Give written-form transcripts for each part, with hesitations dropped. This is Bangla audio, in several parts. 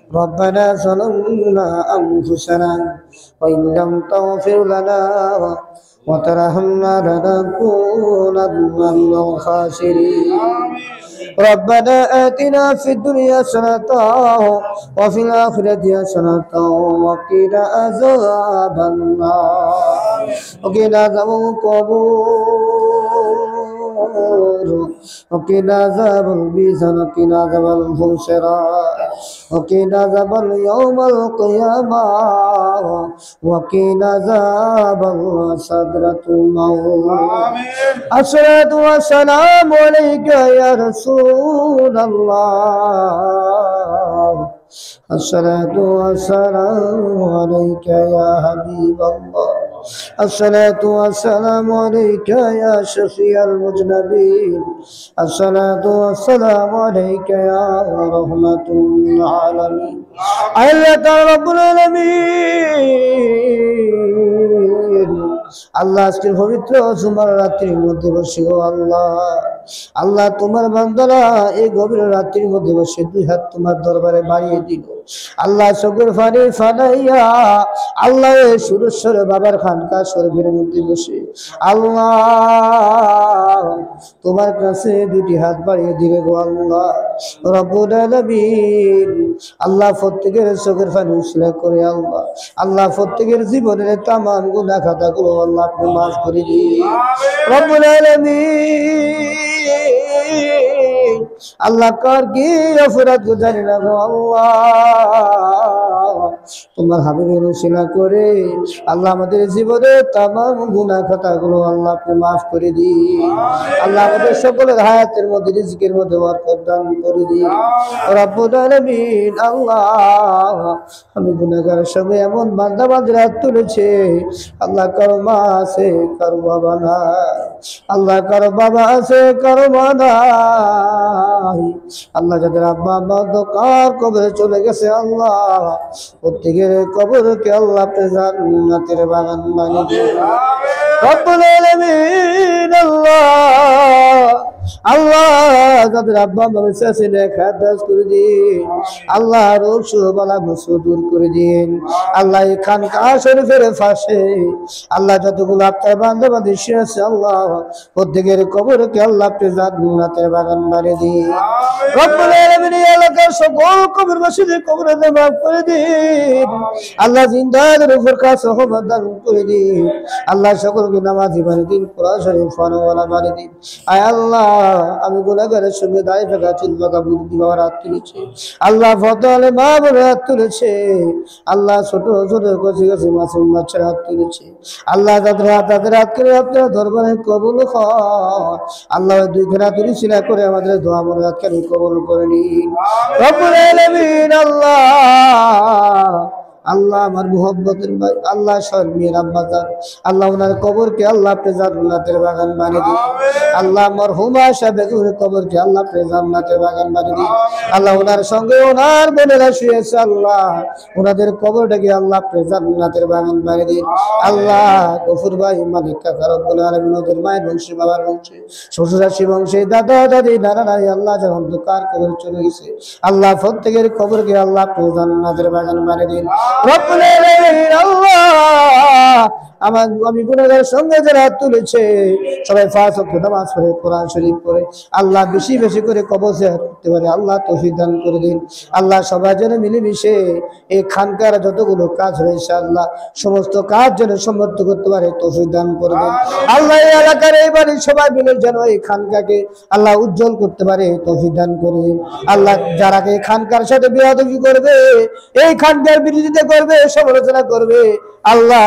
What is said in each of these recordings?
ربنا ظلمنا أنفسنا وإن لم تغفر لنا وترحمنا لنكونن من الخاسرين ربنا آتنا في الدنيا حسنة وفي الآخرة حسنة وقنا عذاب النار وقنا عذاب القبور وقنا عذاب الميزان وقنا عذاب الحشرات وقنا عذاب يوم القيامة وقنا عذاب سدرة الموت الصلاة والسلام عليك يا رسول الله الصلاة والسلام عليك يا حبيب الله الصلاة والسلام عليك يا شفيع المذنبين الصلاة والسلام عليك يا رحمة العالمين أيها رب العالمين আল্লাহ আজকের পবিত্র জুমার রাত্রির মধ্যে বসে ও আল্লাহ আল্লাহ তোমার বান্দারা এই গভীর রাত্রির মধ্যে বসে দুই হাত তোমার দরবারে বাড়িয়ে দিল আল্লাহ চোখের পানি ফানাইয়া আল্লাহ সুরেশ্বর বাবার খানকা শরীফের মধ্যে বসে আল্লাহ তোমার কাছে দুটি হাত বাড়িয়ে দিলে গো আল্লাহ রব্বুল আলামিন আল্লাহ প্রত্যেকের চোখের পানি উছলা করে আল্লাহ আল্লাহ প্রত্যেকের জীবনের তামাম গুনাহ খাতাগুলো আল্লাহ আপনি মাফ করে দিন রব্বুল আলামিন আল্লাহ কার কি অপরাধ জানি না গো আল্লাহ তোমার হাবিবের উসিলা করে আল্লাহ আমাদের জীবনের তামাম গুনাহ খাতাগুলো আল্লাহ আপনি মাফ করে দিন আল্লাহ আমাদের সকলের হায়াতের মধ্যে রিজিকের মধ্যে বরকত দান করে দিন রব্বুল আলামিন আল্লাহ আমি গুনাহগার সবাই এমন বান্দা বান্দিরা হাত তুলেছে আল্লাহ কারো মা আছে কারো বাবা নাই আল্লাহ কারো বাবা আছে কারো মা নাই আল্লাহ যাদের আব্বা আম্মা অন্ধকার কবরে চলে গেছে আল্লাহ প্রত্যেকের কবরকে আল্লাহ আপনি জান্নাতের বাগান বানিয়ে দিন রব্বুল আলামিন আল্লাহ যাদের আব্বা আম্মা বেঁচে আছে নেখাত দাস করে দিন আল্লাহ রোগ বালা মুসিবত দূর করে দিন আল্লাহ এই খানকা শরীফের পাশে আল্লাহ যতগুলো আপনার বান্দা বান্দি শুয়ে আছে আল্লাহ প্রত্যেকের কবরকে আল্লাহ আপনি জান্নাতের বাগান বানিয়ে দিন রব্বুল আলামিন এলাকার সকল কবরবাসীদের কবরে মাফ করে দিন আল্লাহ জিন্দাদের উপর কাজ রহমত দান করে দিন আল্লাহ সকলকে নামাজি বানিয়ে দিন কোরআন শরীফ ফানওয়ালা বানিয়ে দিন আয় আল্লাহ আমি গুনাহগারের সঙ্গে দাঁড়িয়ে থাকা চুল পাকা বুদ্ধি বাবার হাত তুলেছে আল্লাহ ফতলে মা বলে হাত তুলেছে আল্লাহ ছোট ছোট কচি কচি মাসুম বাচ্চার হাত তুলেছে আল্লাহ তাদের হাত করে আপনার দরবারে কবুল হয় আল্লাহ দুই ঘেরা তুলি সিনা করে আমাদের দোয়া মনে হাতকে কবুল করে নিন রব্বুল আলামিন আল্লাহ আল্লাহ আমার মুহাব্বতের ভাই আল্লাহ শর্মির আব্বা জান আল্লাহ ওনার কবরকে আল্লাহ আপনি জান্নাতের বাগান বানিয়ে দিন আল্লাহ মরহুমা সাহেবের কবরকে আল্লাহ আপনি জান্নাতের বাগান বানিয়ে দিন আল্লাহ ওনার সঙ্গে ওনার বোনেরা শুয়েছে আল্লাহ ওনাদের কবরটাকে আল্লাহ আপনি জান্নাতের বাগান বানিয়ে দিন আল্লাহ গফুর ভাই মালিক কাকা রব্বুল আলামিন ওদের মায়ের বংশে বাবার বংশে শ্বশুরাশি বংশে দাদা দাদি নানা নানি আল্লাহ যারা অন্ধকার কবর চলে গেছে আল্লাহ প্রত্যেকের কবরকে আল্লাহ আপনি জান্নাতের বাগান বানিয়ে দিন রব্বুল আলামিন আল্লাহ আমি গুনাহগার সঙ্গে যারা হাত তুলেছে সবাই পাঁচ ওয়াক্ত নামাজ পড়ে কোরআন শরীফ পড়ে আল্লাহ বেশি বেশি করে কবর জিয়ারত করতে পারে আল্লাহ তৌফিক দান করে দিন আল্লাহ সবাই যেন মিলেমিশে এই খানকার যতগুলো কাজ রয়েছে আল্লাহ সমস্ত কাজ যেন সমর্থ করতে পারে তৌফিক দান করে দিন আল্লাহ এই এলাকার এই বাড়ির সবাই মিলে যেন এই খানকাকে আল্লাহ উজ্জ্বল করতে পারে তৌফিক দান করে দিন আল্লাহ যারা এই খানকার সাথে বিরোধী করবে এই খানকার বিরোধিতা করবে সমালোচনা করবে আল্লাহ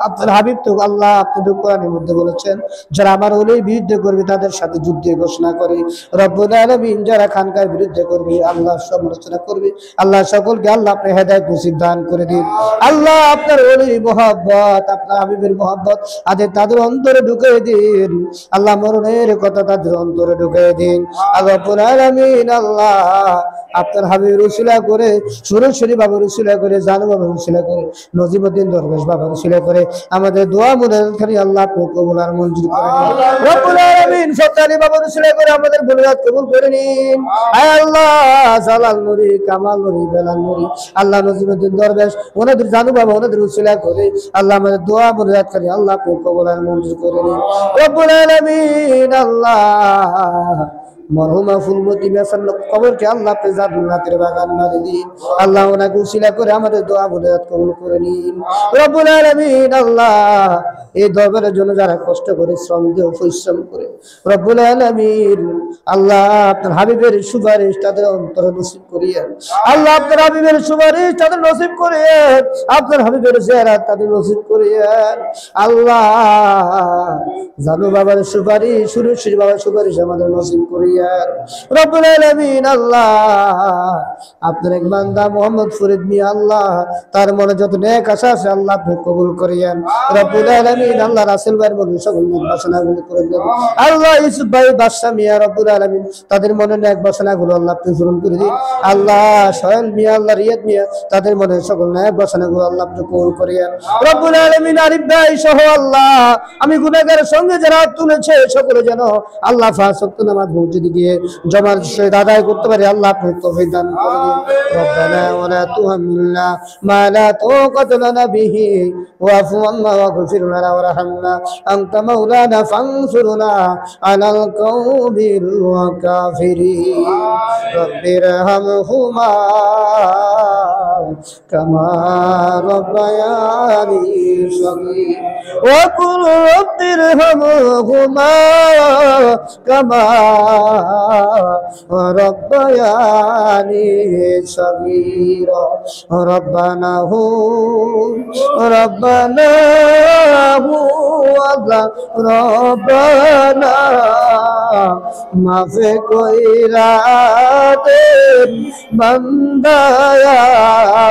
আপনার হাবিব তো আল্লাহ আপনি তো কোরআনের মধ্যে বলেছেন যারা আমার ওলির বিরুদ্ধে করবে তাদের সাথে যুদ্ধের ঘোষণা করে রব্বুল আলামিন যারা খানকার বিরুদ্ধে করবে আল্লাহ সমালোচনা করবে আল্লাহ সকলকে আল্লাহ আপনি হেদায়েত নসিব দান করে দিন আল্লাহ আপনার ওলির মহব্বত আপনার হাবিবের মহব্বত তাদের অন্তরে ঢুকে দিন আল্লাহ মরণের কথা তাদের অন্তরে ঢুকে দিন রব্বুল আলামিন আল্লাহ আপনার হাবিবের উসিলা করে সুরশ্বরী বাবুর উসিলা করে জানু বাবুর উসিলা করে নজিমউদ্দিন দরবেশ বাবার উসিলা করে আমাদের দোয়া মুনাজাত করি আল্লাহ আপনি কবুল আর মঞ্জুর করে নিন রব্বুল আলামিন ফতালি বাবার উসিলা করে আমাদের মুনাজাত কবুল করে নিন আয় আল্লাহ জালাল নুরি কামাল নুরি বেলাল নুরি আল্লাহ নজরুদ্দিন দরবেশ ওনাদের জানু বাবা ওনাদের উসিলা করে আল্লাহ আমাদের দোয়া মুনাজাত করি আল্লাহ আপনি কবুল আর মঞ্জুর করে নিন রব্বুল আলামিন আল্লাহ মরহুমা ফুলমতি বেসান কবরকে আল্লাহ আপনি জান্নাতের বাগান বানিয়ে দিন আল্লাহ ওনাকে উসিলা করে আমাদের দোয়া মুনাজাত কবুল করে নিন রব্বুল আলামিন আল্লাহ এই দরবারের জন্য যারা কষ্ট করে শ্রম দিয়ে পরিশ্রম করে রব্বুল আলামিন আল্লাহ আপনার হাবিবের সুপারিশ তাদের অন্তরে নসিব করিয়েন আল্লাহ আপনার হাবিবের সুপারিশ তাদের নসিব করিয়েন আপনার হাবিবের জিয়ারত তাদের নসিব করিয়েন আল্লাহ জানু বাবার সুপারিশ সুরশির বাবার সুপারিশ আমাদের নসিব করিয়েন রব্বুল আলামিন আল্লাহ আপনার এক বান্দা মোহাম্মদ ফরিদ মিয়া আল্লাহ তার মনে যত নেক আশা আছে আল্লাহ আপনি কবুল করিয়েন রব্বুল আলামিন আল্লাহ রাসেল ভাইয়ের মনে সকল নেক বাসনাগুলো করে দেন আল্লাহ ইউসুফ ভাই বাদশা মিয়া রব্বুল আলামিন তাদের মনে নেক বাসনাগুলো আল্লাহ আপনি পূরণ করে দিন আল্লাহ সোহেল মিয়া আল্লাহ রিয়াদ মিয়া তাদের মনে সকল নেক বাসনাগুলো আল্লাহ আপনি কবুল করিয়েন রব্বুল আলামিন আরিফ ভাই সহ আল্লাহ আমি গুনাহগারের সঙ্গে যারা তুলেছে সকলে যেন আল্লাহ পাঁচ ওয়াক্ত নামাজ মসজিদে গিয়ে জমার সহিত আদায় করতে পারে আল্লাহ আপনি তৌফিক দান করে দিন রব্বানা ওয়ালা তুহাম্মিলনা মা লা তাকাতা লানা বিহি ওয়াফু আন্না ওয়াগফির লানা ওয়ারহামনা আনতা মাওলানা ফানসুরনা আলাল কওমিল কাফিরিন রব্বিরহামহুমা কামা রব্বায়ানি সগীর ওয়া কুল রব্বিরহামহুমা কামা ربياني صغيرا ربنا هو ربنا माफे कोई रात बंदाया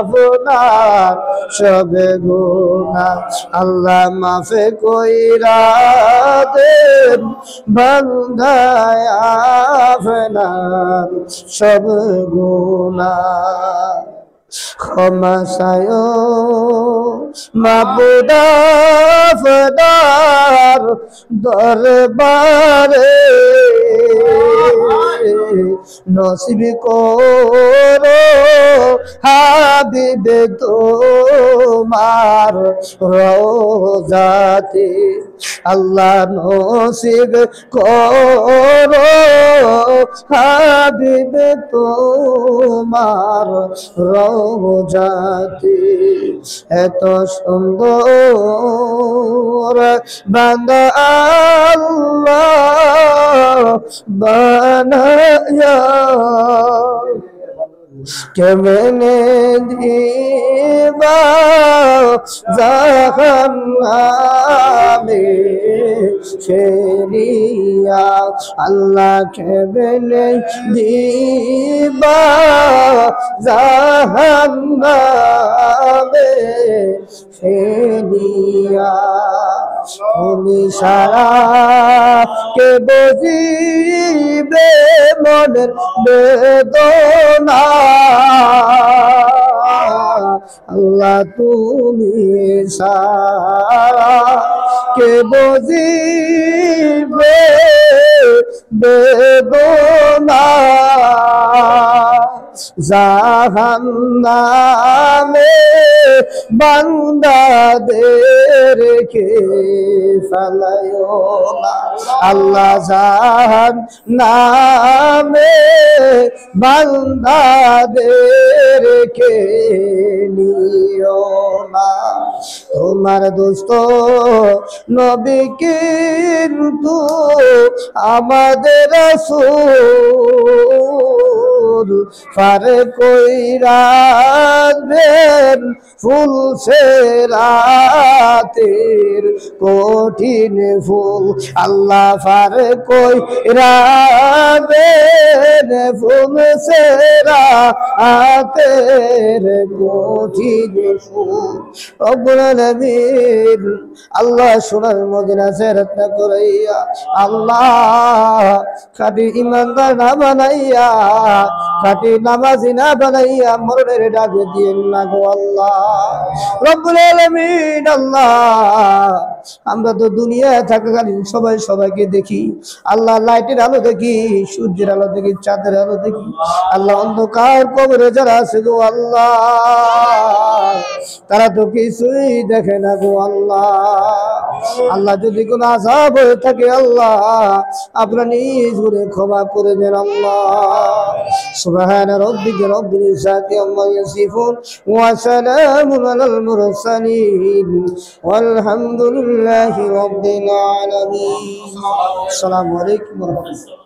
गुनाह सब गुनाह अल्लाह माफे कोई रात बंदाया गुनाह सब गुनाह क्षमा सायो माबुदा फदार दरबारे नसीब करो हाबिब तुम्हार रोजाते अल्लाह नसीब करो हाबिब तुम्हार रोजाते এত সুন্দর বান্দা আল্লাহ বানায়া কেমনে দিবা জাহান্নামে ফেলিয়া আল্লাহ কেমনে দিবা জাহান্নামে ফেলিয়া তুমি সারা কে বুঝিবে মনের বেদনা আল্লাহ তুমি সারা কে বুঝিবে বেদনা জাহান্নামে বান্দাদেরকে ফেলায়ো না আল্লাহ জাহান্নামে বান্দাদেরকে নিও না তোমার দোস্ত নবী কিন্তু আমাদের রাসূল ফার কই রাখবেন ফুল সে রাতের কঠিন ফুল আল্লাহ ফার কই রাখবেন ফুল সে রাতের কঠিন ফুল রব্বুল আলামিন আল্লাহ সোনার মদিনা জিয়ারত না করাইয়া আল্লাহ খাঁটি ইমানদার না বানাইয়া খাঁটি নামাজি না বানাইয়া মরণের ডাকে দিয়েন না গো আল্লাহ রব্বুল আলামিন আল্লাহ আমরা তো দুনিয়ায় থাকাকালীন সবাই সবাইকে দেখি আল্লাহ লাইটের আলো দেখি সূর্যের আলো দেখি চাঁদের আলো দেখি আল্লাহ অন্ধকার কবরে যারা আছে গো আল্লাহ তারা তো কিছুই দেখে না গো আল্লাহ আল্লাহ যদি কোনো আযাব হয়ে থাকে আল্লাহ আপনার নিজ করে ক্ষমা করে দেন আল্লাহ সুবহানা রাব্বিকা রাব্বিল ইজ্জাতি আম্মা ইয়াসিফুন ওয়া সালামুন আলাল মুরসালিন ওয়ালহামদুলিল্লাহি রাব্বিল আলামিন আসসালামু আলাইকুম ওয়া রাহমাতুল্লাহ